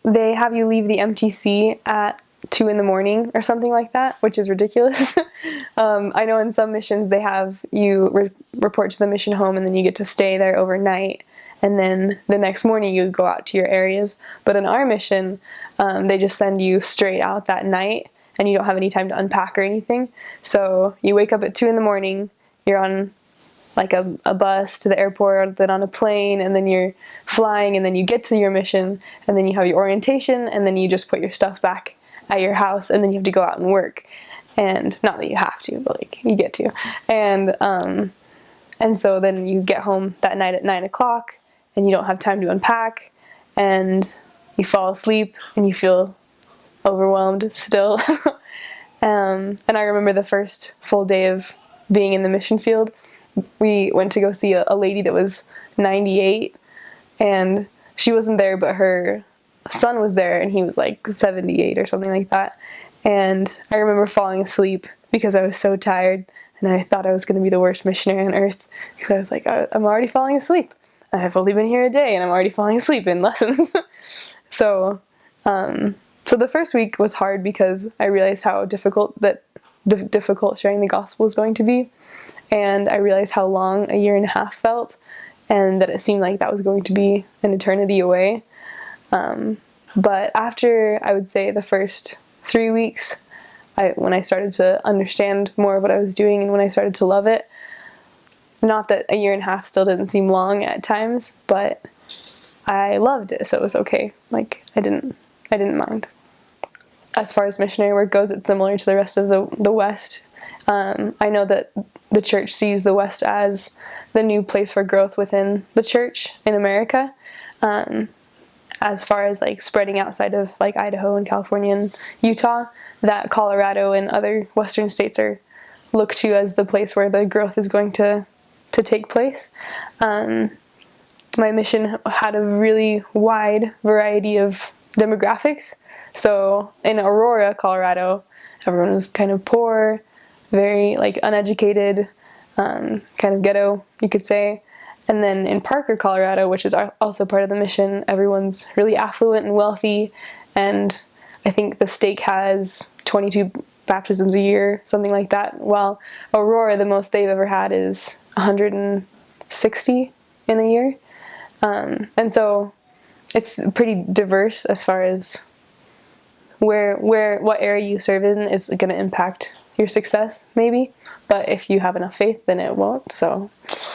they have you leave the MTC at 2 in the morning or something like that, which is ridiculous. I know in some missions they have you report to the mission home and then you get to stay there overnight, and then the next morning you go out to your areas. But in our mission, they just send you straight out that night, and you don't have any time to unpack or anything. So you wake up at 2 in the morning, you're on like a bus to the airport, then on a plane, and then you're flying, and then you get to your mission, and then you have your orientation, and then you just put your stuff back at your house, and then you have to go out and work. And not that you have to, but like you get to. And so then you get home that night at 9 o'clock, and you don't have time to unpack, and you fall asleep, and you feel overwhelmed still. And I remember the first full day of being in the mission field, we went to go see a lady that was 98, and she wasn't there, but her son was there, and he was like 78 or something like that. And I remember falling asleep because I was so tired, and I thought I was going to be the worst missionary on earth, because I was like, I'm already falling asleep. I've only been here a day, and I'm already falling asleep in lessons. So the first week was hard because I realized how difficult sharing the gospel is going to be. And I realized how long a year and a half felt, and that it seemed like that was going to be an eternity away. But after, I would say, the first 3 weeks, when I started to understand more of what I was doing and when I started to love it, not that a year and a half still didn't seem long at times, but I loved it, so it was okay. Like, I didn't mind. As far as missionary work goes, it's similar to the rest of the West. I know that the church sees the West as the new place for growth within the church in America. As far as like spreading outside of like Idaho and California and Utah, that Colorado and other Western states are looked to as the place where the growth is going to take place. My mission had a really wide variety of demographics. So in Aurora, Colorado, everyone was kind of poor, very like uneducated, kind of ghetto, you could say. And then in Parker, Colorado, which is also part of the mission, everyone's really affluent and wealthy, and I think the stake has 22 baptisms a year, something like that, while Aurora, the most they've ever had is 160 in a year. And so it's pretty diverse as far as what area you serve in is going to impact your success, maybe. But if you have enough faith, then it won't. So